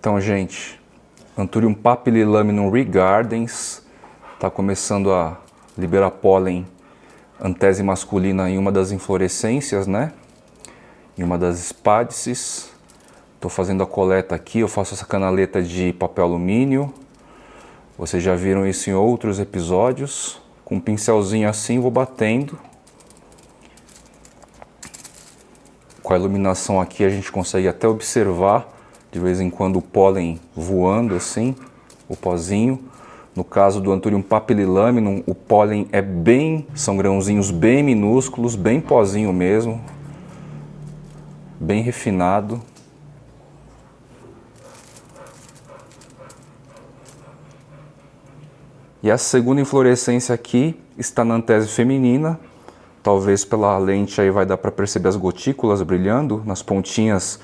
Então, gente, Anthurium papillilaminum regardens está começando a liberar pólen antese masculina em uma das inflorescências, né? Em uma das espádices. Estou fazendo a coleta aqui, eu faço essa canaleta de papel alumínio. Vocês já viram isso em outros episódios. Com um pincelzinho assim vou batendo. Com a iluminação aqui a gente consegue até observar de vez em quando o pólen voando assim, o pozinho. No caso do Anthurium papillilaminum, o pólen são grãozinhos bem minúsculos, bem pozinho mesmo, bem refinado. E a segunda inflorescência aqui está na antese feminina. Talvez pela lente aí vai dar para perceber as gotículas brilhando nas pontinhas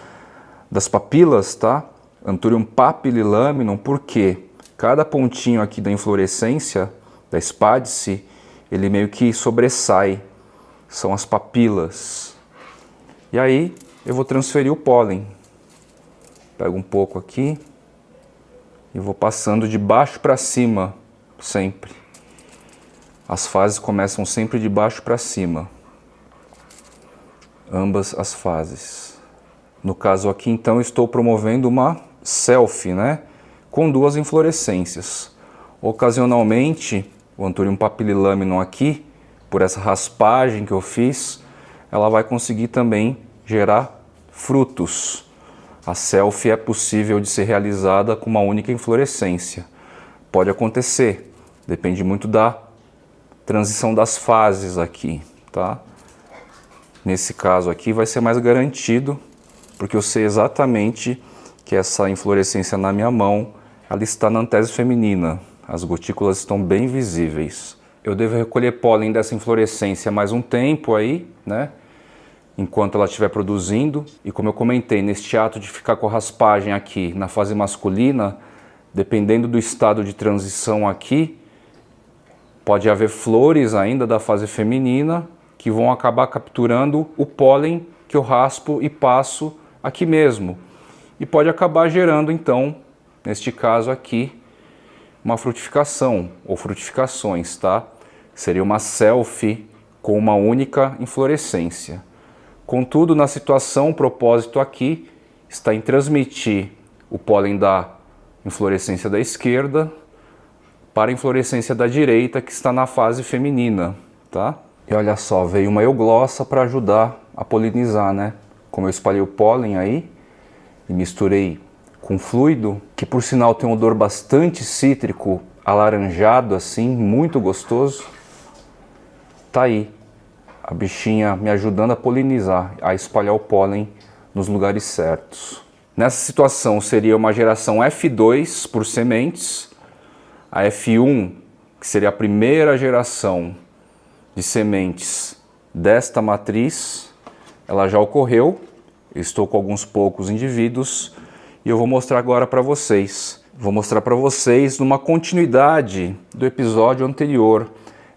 das papilas, tá? Anthurium papillilaminum, por quê? Cada pontinho aqui da inflorescência, da espádice, ele meio que sobressai. São as papilas. E aí eu vou transferir o pólen. Pego um pouco aqui e vou passando de baixo para cima, sempre. As fases começam sempre de baixo para cima. Ambas as fases. No caso aqui, então, estou promovendo uma selfie, né? Com duas inflorescências. Ocasionalmente, o Anthurium papillilaminum aqui, por essa raspagem que eu fiz, ela vai conseguir também gerar frutos. A selfie é possível de ser realizada com uma única inflorescência. Pode acontecer, depende muito da transição das fases aqui, tá? Nesse caso aqui vai ser mais garantido, porque eu sei exatamente que essa inflorescência na minha mão, ela está na antese feminina. As gotículas estão bem visíveis. Eu devo recolher pólen dessa inflorescência mais um tempo aí, né? Enquanto ela estiver produzindo. E como eu comentei, neste ato de ficar com a raspagem aqui na fase masculina, dependendo do estado de transição aqui, pode haver flores ainda da fase feminina que vão acabar capturando o pólen que eu raspo e passo aqui mesmo. E pode acabar gerando, então, neste caso aqui, uma frutificação ou frutificações, tá? Seria uma selfie com uma única inflorescência. Contudo, na situação, o propósito aqui está em transmitir o pólen da inflorescência da esquerda para a inflorescência da direita, que está na fase feminina, tá? E olha só, veio uma euglossa para ajudar a polinizar, né? Como eu espalhei o pólen aí e misturei com fluido, que por sinal tem um odor bastante cítrico, alaranjado assim, muito gostoso. Tá aí a bichinha me ajudando a polinizar, a espalhar o pólen nos lugares certos. Nessa situação seria uma geração F2 por sementes. A F1, que seria a primeira geração de sementes desta matriz, ela já ocorreu. Eu estou com alguns poucos indivíduos e eu vou mostrar agora para vocês. Vou mostrar para vocês numa continuidade do episódio anterior,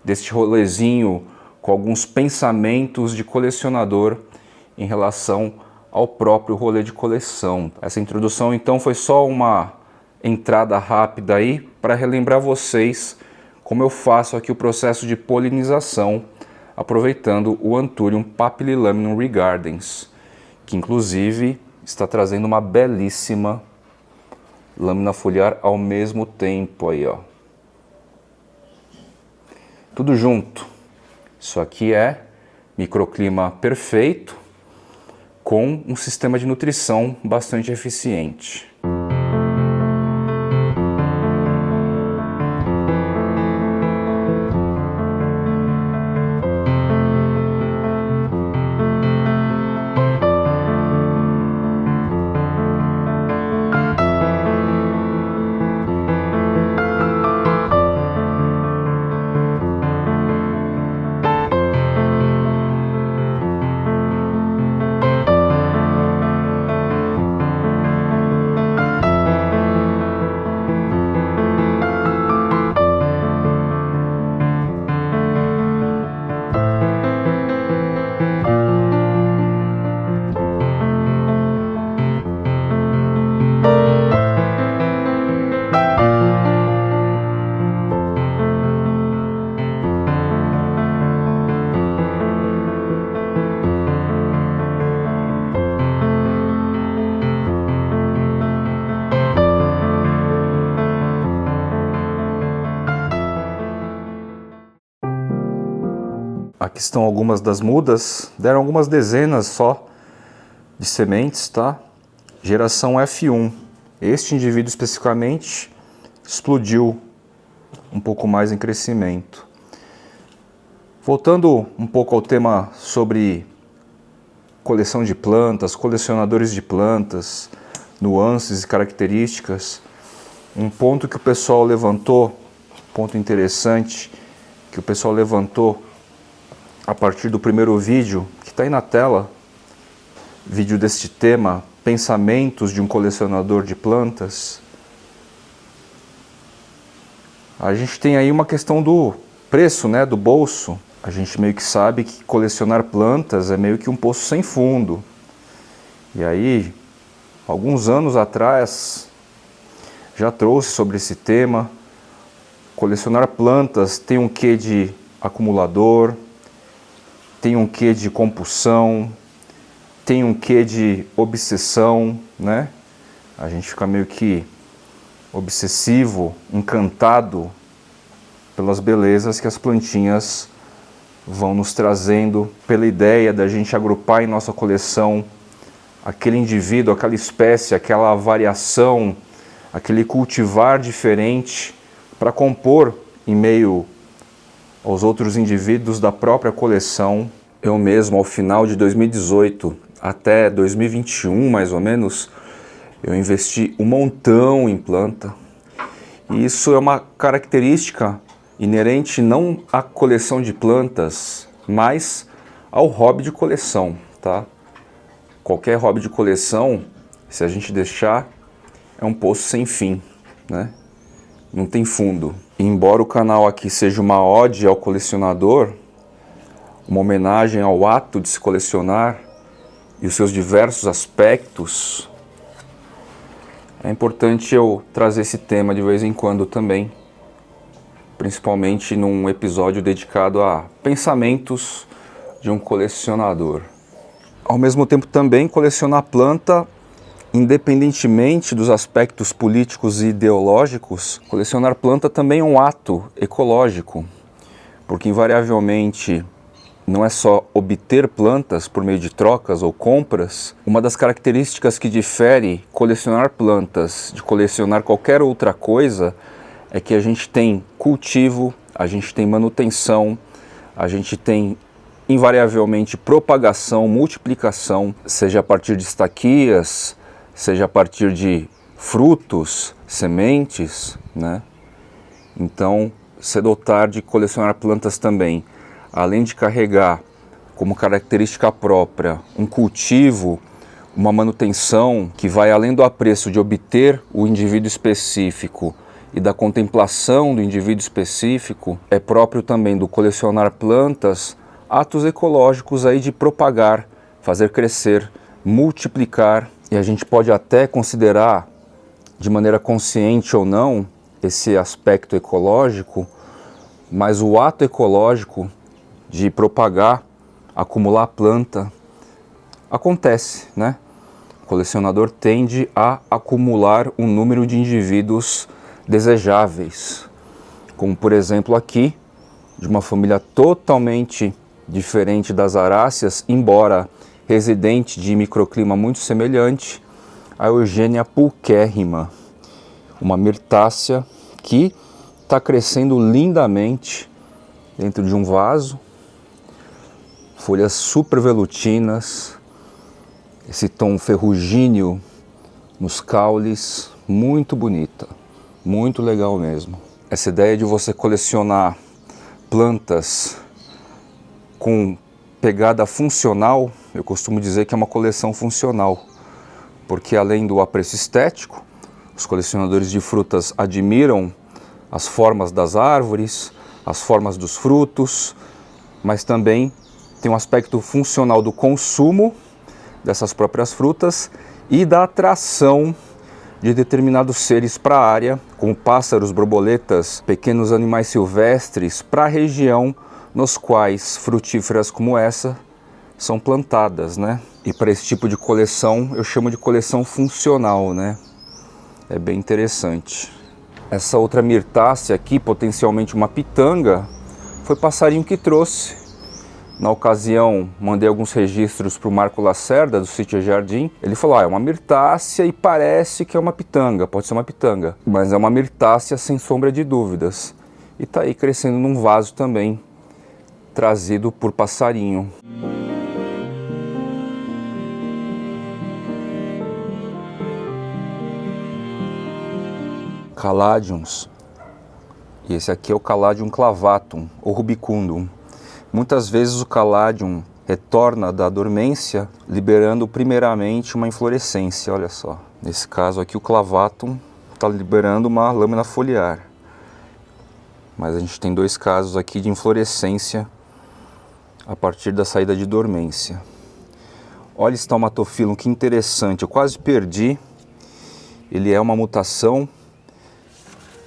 deste rolezinho com alguns pensamentos de colecionador em relação ao próprio rolê de coleção. Essa introdução então foi só uma entrada rápida aí para relembrar vocês como eu faço aqui o processo de polinização aproveitando o Anthurium papillilaminum regardens, que inclusive está trazendo uma belíssima lâmina foliar ao mesmo tempo aí, ó. Tudo junto. Isso aqui é microclima perfeito com um sistema de nutrição bastante eficiente. Aqui estão algumas das mudas, deram algumas dezenas só de sementes, tá? Geração F1. Este indivíduo especificamente explodiu um pouco mais em crescimento. Voltando um pouco ao tema sobre coleção de plantas, colecionadores de plantas, nuances e características, um ponto que o pessoal levantou, ponto interessante, que o pessoal levantou a partir do primeiro vídeo, que está aí na tela, vídeo deste tema, pensamentos de um colecionador de plantas. A gente tem aí uma questão do preço, né, do bolso. A gente meio que sabe que colecionar plantas é meio que um poço sem fundo. E aí, alguns anos atrás, já trouxe sobre esse tema. Colecionar plantas tem um quê de acumulador, tem um quê de compulsão, tem um quê de obsessão, né? A gente fica meio que obsessivo, encantado pelas belezas que as plantinhas vão nos trazendo, pela ideia da gente agrupar em nossa coleção aquele indivíduo, aquela espécie, aquela variação, aquele cultivar diferente para compor em meio aos outros indivíduos da própria coleção. Eu mesmo, ao final de 2018 até 2021, mais ou menos, eu investi um montão em planta. E isso é uma característica inerente não à coleção de plantas, mas ao hobby de coleção, tá? Qualquer hobby de coleção, se a gente deixar, é um poço sem fim, né? Não tem fundo. E embora o canal aqui seja uma ode ao colecionador, uma homenagem ao ato de se colecionar e os seus diversos aspectos, é importante eu trazer esse tema de vez em quando também, principalmente num episódio dedicado a pensamentos de um colecionador. Ao mesmo tempo também colecionar planta, independentemente dos aspectos políticos e ideológicos, colecionar planta também é um ato ecológico, porque invariavelmente não é só obter plantas por meio de trocas ou compras. Uma das características que difere colecionar plantas de colecionar qualquer outra coisa é que a gente tem cultivo, a gente tem manutenção, a gente tem invariavelmente propagação, multiplicação, seja a partir de estaquias, seja a partir de frutos, sementes, né? Então, cedo ou tarde, colecionar plantas também, além de carregar como característica própria um cultivo, uma manutenção que vai além do apreço de obter o indivíduo específico e da contemplação do indivíduo específico, é próprio também do colecionar plantas atos ecológicos aí de propagar, fazer crescer, multiplicar. E a gente pode até considerar, de maneira consciente ou não, esse aspecto ecológico, mas o ato ecológico de propagar, acumular planta, acontece, né? O colecionador tende a acumular um número de indivíduos desejáveis, como por exemplo aqui, de uma família totalmente diferente das aráceas, embora residente de microclima muito semelhante, a Eugênia pulquérrima, uma mirtácea que está crescendo lindamente dentro de um vaso, folhas super velutinas, esse tom ferrugíneo nos caules, muito bonita, muito legal mesmo. Essa ideia de você colecionar plantas com pegada funcional, eu costumo dizer que é uma coleção funcional, porque além do apreço estético, os colecionadores de frutas admiram as formas das árvores, as formas dos frutos, mas também tem um aspecto funcional do consumo dessas próprias frutas e da atração de determinados seres para a área, como pássaros, borboletas, pequenos animais silvestres, para a região nos quais frutíferas como essa são plantadas, né? E para esse tipo de coleção eu chamo de coleção funcional, né? É bem interessante. Essa outra mirtácea aqui, potencialmente uma pitanga, foi passarinho que trouxe. Na ocasião, mandei alguns registros para o Marco Lacerda, do Sítio Jardim. Ele falou, é uma mirtácea e parece que é uma pitanga, pode ser uma pitanga. Mas é uma mirtácea sem sombra de dúvidas. E está aí crescendo num vaso também, trazido por passarinho. Caladiums. E esse aqui é o Caladium clavatum, ou rubicundum. Muitas vezes o Caladium retorna da dormência, liberando primeiramente uma inflorescência, olha só. Nesse caso aqui o clavatum está liberando uma lâmina foliar. Mas a gente tem dois casos aqui de inflorescência a partir da saída de dormência. Olha esse Taumatophyllum, que interessante, eu quase perdi. Ele é uma mutação,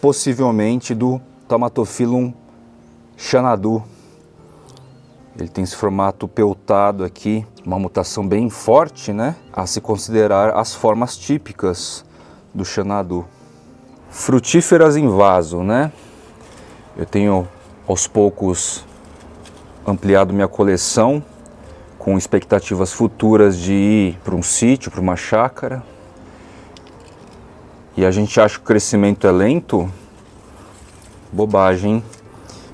possivelmente do Taumatophyllum xanadu. Ele tem esse formato peltado aqui, uma mutação bem forte, né? A se considerar as formas típicas do xanadu. Frutíferas em vaso, né? Eu tenho aos poucos ampliado minha coleção com expectativas futuras de ir para um sítio, para uma chácara. E a gente acha que o crescimento é lento? Bobagem, hein?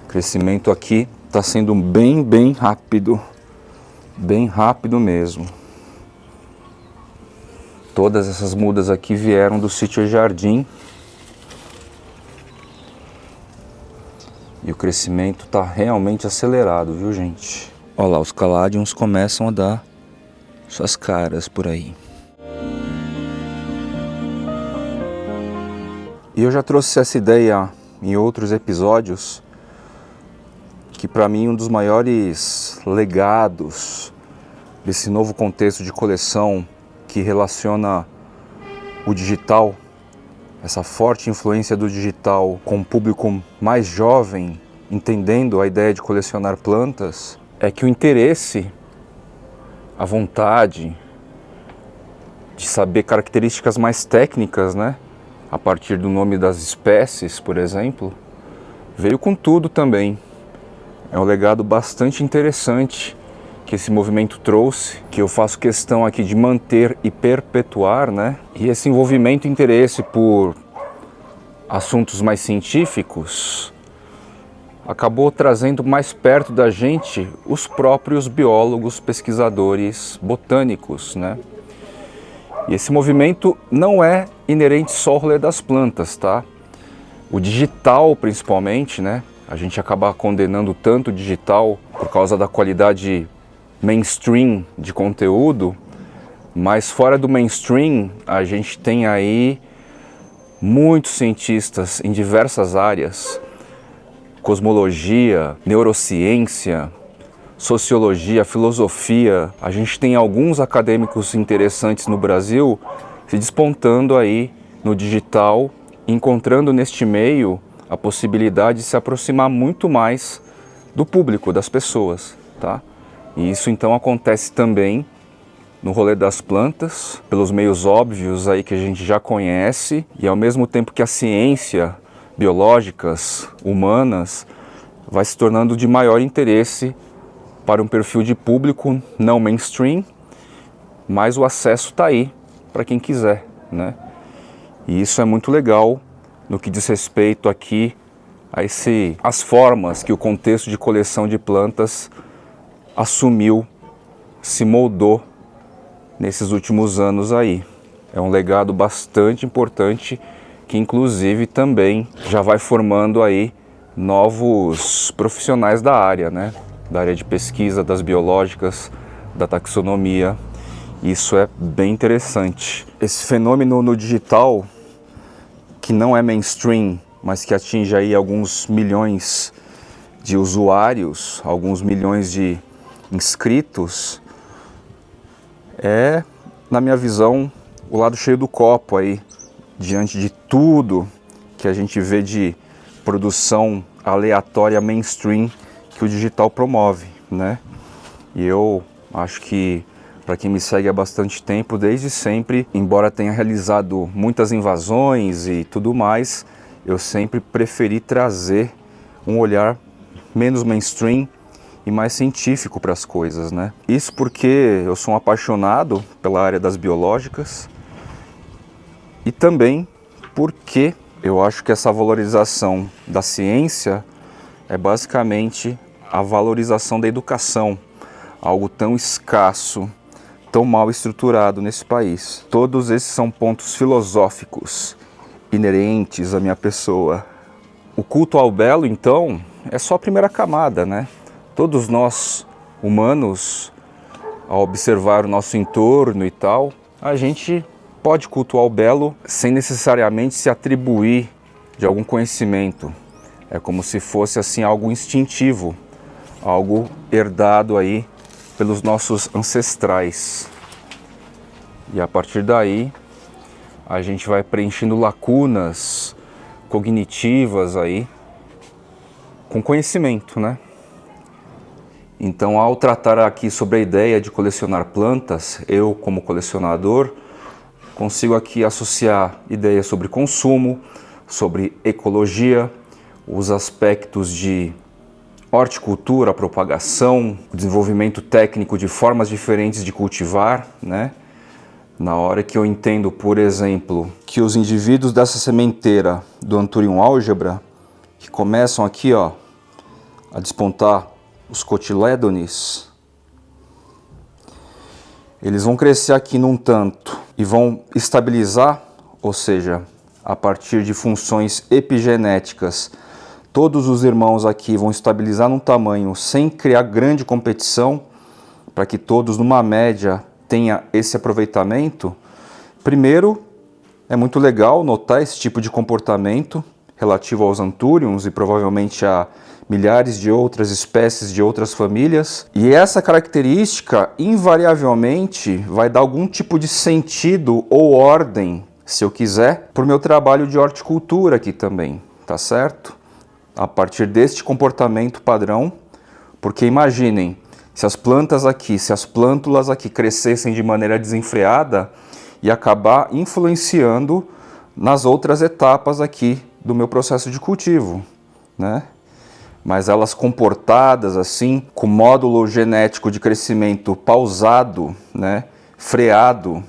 O crescimento aqui está sendo bem rápido. Bem rápido mesmo. Todas essas mudas aqui vieram do Sítio Jardim. E o crescimento está realmente acelerado, viu, gente? Olha lá, os caladiums começam a dar suas caras por aí. E eu já trouxe essa ideia em outros episódios, que para mim um dos maiores legados desse novo contexto de coleção que relaciona o digital, essa forte influência do digital com o público mais jovem, entendendo a ideia de colecionar plantas, é que o interesse, a vontade de saber características mais técnicas, né, a partir do nome das espécies, por exemplo, veio com tudo também. É um legado bastante interessante que esse movimento trouxe, que eu faço questão aqui de manter e perpetuar, né? E esse envolvimento e interesse por assuntos mais científicos acabou trazendo mais perto da gente os próprios biólogos, pesquisadores botânicos, né? E esse movimento não é inerente só ao rolê das plantas, tá? O digital, principalmente, né? A gente acaba condenando tanto o digital por causa da qualidade mainstream de conteúdo, mas fora do mainstream a gente tem aí muitos cientistas em diversas áreas, cosmologia, neurociência, sociologia, filosofia. A gente tem alguns acadêmicos interessantes no Brasil se despontando aí no digital, encontrando neste meio a possibilidade de se aproximar muito mais do público, das pessoas, tá? E isso então acontece também no rolê das plantas, pelos meios óbvios aí que a gente já conhece, e ao mesmo tempo que a ciência biológicas, humanas, vai se tornando de maior interesse para um perfil de público não mainstream, mas o acesso está aí para quem quiser, né? E isso é muito legal no que diz respeito aqui a as formas que o contexto de coleção de plantas assumiu, se moldou nesses últimos anos aí. É um legado bastante importante que inclusive também já vai formando aí novos profissionais da área, né? Da área de pesquisa, das biológicas, da taxonomia. Isso é bem interessante. Esse fenômeno no digital, que não é mainstream, mas que atinge aí alguns milhões de usuários, alguns milhões de inscritos, é, na minha visão, o lado cheio do copo aí, diante de tudo que a gente vê de produção aleatória mainstream que o digital promove, né? E eu acho que, para quem me segue há bastante tempo, desde sempre, embora tenha realizado muitas invasões e tudo mais, eu sempre preferi trazer um olhar menos mainstream e mais científico para as coisas, né? Isso porque eu sou um apaixonado pela área das biológicas e também porque eu acho que essa valorização da ciência é basicamente a valorização da educação, algo tão escasso, tão mal estruturado nesse país. Todos esses são pontos filosóficos inerentes à minha pessoa. O culto ao belo, então, é só a primeira camada, né? Todos nós, humanos, ao observar o nosso entorno e tal, a gente pode cultuar o belo sem necessariamente se atribuir de algum conhecimento. É como se fosse assim algo instintivo, algo herdado aí pelos nossos ancestrais. E a partir daí, a gente vai preenchendo lacunas cognitivas aí com conhecimento, né? Então, ao tratar aqui sobre a ideia de colecionar plantas, eu, como colecionador, consigo aqui associar ideias sobre consumo, sobre ecologia, os aspectos de horticultura, propagação, desenvolvimento técnico de formas diferentes de cultivar, né? Na hora que eu entendo, por exemplo, que os indivíduos dessa sementeira do Anthurium algebra, que começam aqui, ó, a despontar os cotilédones, eles vão crescer aqui num tanto e vão estabilizar, ou seja, a partir de funções epigenéticas, todos os irmãos aqui vão estabilizar num tamanho sem criar grande competição, para que todos, numa média, tenha esse aproveitamento. Primeiro, é muito legal notar esse tipo de comportamento relativo aos Anthuriums e provavelmente a milhares de outras espécies de outras famílias. E essa característica, invariavelmente, vai dar algum tipo de sentido ou ordem, se eu quiser, para o meu trabalho de horticultura aqui também, tá certo? A partir deste comportamento padrão, porque imaginem, se as plantas aqui, se as plântulas aqui crescessem de maneira desenfreada, ia acabar influenciando nas outras etapas aqui do meu processo de cultivo, né? Mas elas comportadas assim, com módulo genético de crescimento pausado, né, freado,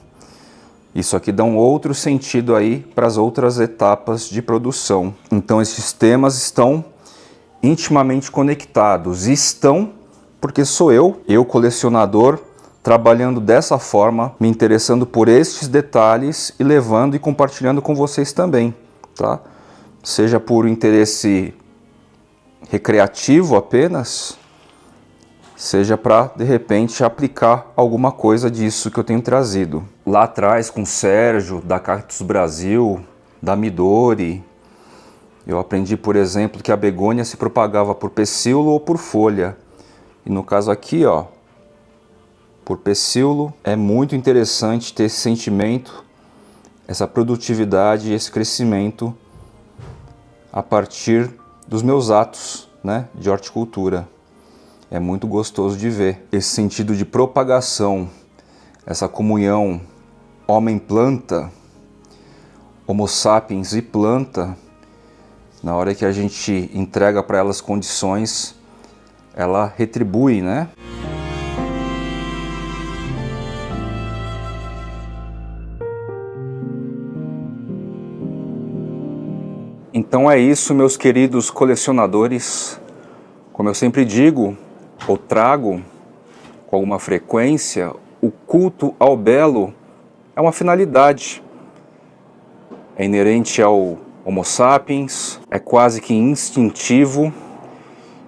isso aqui dá um outro sentido aí para as outras etapas de produção. Então esses temas estão intimamente conectados, e estão porque sou eu colecionador, trabalhando dessa forma, me interessando por estes detalhes e levando e compartilhando com vocês também, tá? Seja por interesse recreativo apenas, seja para, de repente, aplicar alguma coisa disso que eu tenho trazido. Lá atrás, com o Sérgio, da Cactus Brasil, da Midori, eu aprendi, por exemplo, que a begônia se propagava por pecíolo ou por folha. E no caso aqui, ó, por pecíolo, é muito interessante ter esse sentimento, essa produtividade, esse crescimento a partir dos meus atos, né, de horticultura. É muito gostoso de ver esse sentido de propagação, essa comunhão homem-planta, homo sapiens e planta. Na hora que a gente entrega para elas condições, ela retribui, né? Então é isso, meus queridos colecionadores. Como eu sempre digo, ou trago com alguma frequência, o culto ao belo é uma finalidade. É inerente ao Homo sapiens, é quase que instintivo,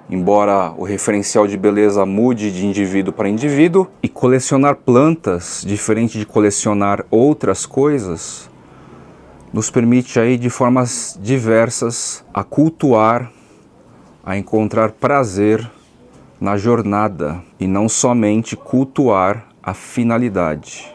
embora o referencial de beleza mude de indivíduo para indivíduo. E colecionar plantas, diferente de colecionar outras coisas, nos permite aí de formas diversas a cultuar, a encontrar prazer na jornada e não somente cultuar a finalidade.